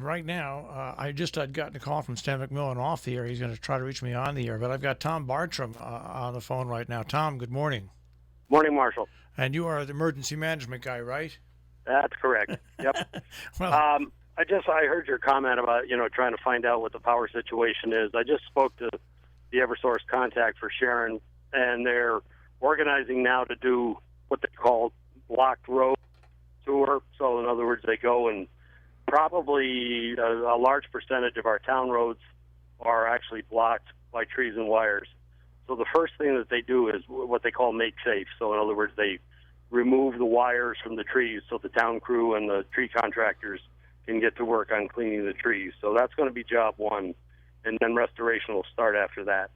right now, I just had gotten a call from Stan Macmillan off the air. He's going to try to reach me on the air, but I've got Tom Bartram on the phone right now. Tom, good morning. Morning, Marshall. And you are the emergency management guy, right? That's correct. Yep. Well, I heard your comment about, trying to find out what the power situation is. I just spoke to the Eversource contact for Sharon, and they're organizing now to do what they call blocked road tour. So in other words, they go and probably a large percentage of our town roads are actually blocked by trees and wires. So the first thing that they do is what they call make safe. So in other words, they remove the wires from the trees so the town crew and the tree contractors can get to work on cleaning the trees. So that's going to be job one, and then restoration will start after that.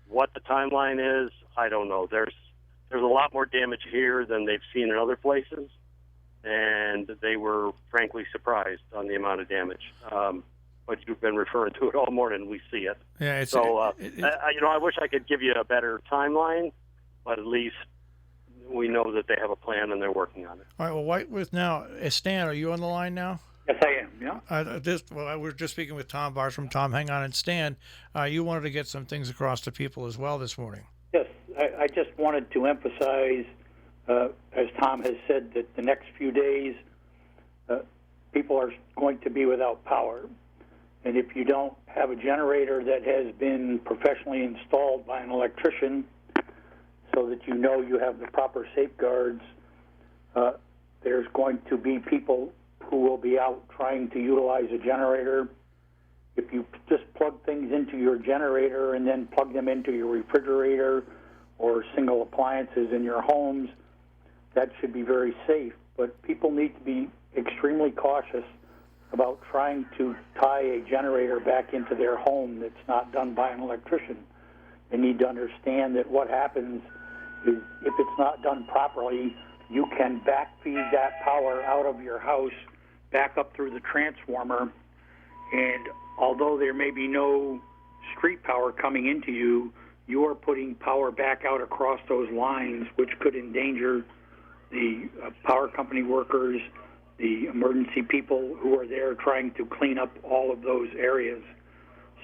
What the timeline is, I don't know. There's a lot more damage here than they've seen in other places, and they were frankly surprised on the amount of damage. But you've been referring to it all morning. We see it. yeah, I wish I could give you a better timeline, but at least we know that they have a plan and they're working on it. all right. Well, Whiteworth now. Stan, are you on the line now? Yes, I am. Yeah. I was just speaking with Tom Bartram. Tom, hang on, and Stan, you wanted to get some things across to people as well this morning. Yes, I just wanted to emphasize, as Tom has said, that the next few days people are going to be without power. And if you don't have a generator that has been professionally installed by an electrician so that you know you have the proper safeguards, there's going to be people who will be out trying to utilize a generator. If you just plug things into your generator and then plug them into your refrigerator or single appliances in your homes, that should be very safe. But people need to be extremely cautious about trying to tie a generator back into their home that's not done by an electrician. They need to understand that what happens is if it's not done properly, you can backfeed that power out of your house back up through the transformer, and although there may be no street power coming into you, you are putting power back out across those lines, which could endanger the power company workers, the emergency people who are there trying to clean up all of those areas.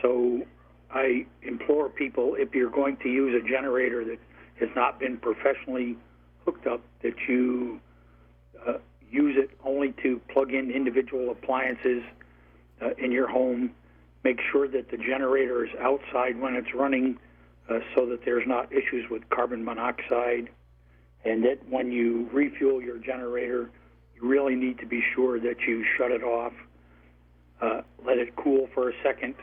So I implore people, if you're going to use a generator that has not been professionally hooked up, that you use it only to plug in individual appliances in your home. Make sure that the generator is outside when it's running so that there's not issues with carbon monoxide. And that when you refuel your generator, you really need to be sure that you shut it off, let it cool for a second,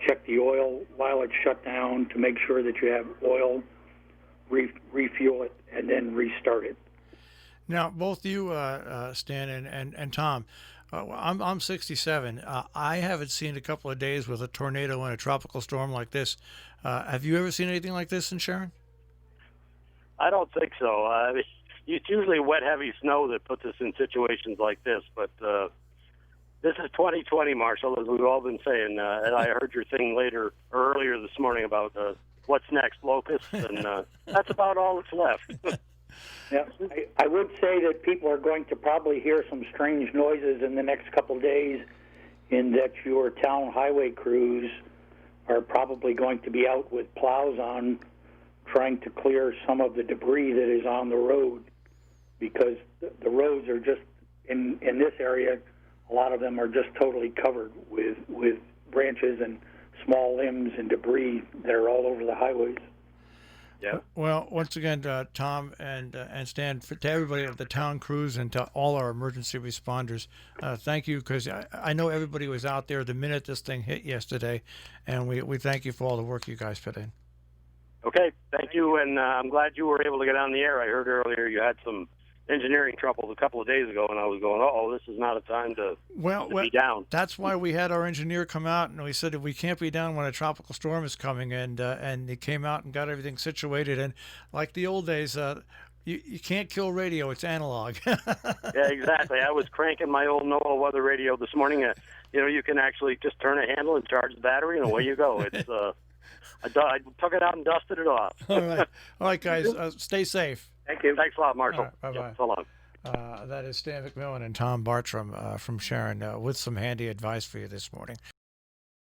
check the oil while it's shut down to make sure that you have oil, refuel it, and then restart it. Now, both you, Stan and Tom, I'm 67. I haven't seen a couple of days with a tornado and a tropical storm like this. Have you ever seen anything like this in Sharon? I don't think so. It's usually wet, heavy snow that puts us in situations like this. But this is 2020, Marshall, as we've all been saying. And I heard your thing earlier this morning about what's next, locusts, and that's about all that's left. Yeah, I would say that people are going to probably hear some strange noises in the next couple of days, in that your town highway crews are probably going to be out with plows on trying to clear some of the debris that is on the road, because the roads are just, in this area, a lot of them are just totally covered with branches and small limbs and debris that are all over the highways. Yeah. Well, once again, Tom and Stan, to everybody at the town crews and to all our emergency responders, thank you, because I know everybody was out there the minute this thing hit yesterday, and we thank you for all the work you guys put in. Okay, thank you, and I'm glad you were able to get on the air. I heard earlier you had some engineering troubles a couple of days ago, and I was going, this is not a time to be down. That's why we had our engineer come out, and we said, we can't be down when a tropical storm is coming, and he came out and got everything situated. And like the old days, you can't kill radio; it's analog. Yeah, exactly. I was cranking my old NOAA weather radio this morning. You can actually just turn a handle and charge the battery, and away you go. It's I took it out and dusted it off. All right, guys, stay safe. Thank you. Thanks a lot, Marshall. Bye-bye. Yep, so long. That is Stan Macmillan and Tom Bartram from Sharon with some handy advice for you this morning.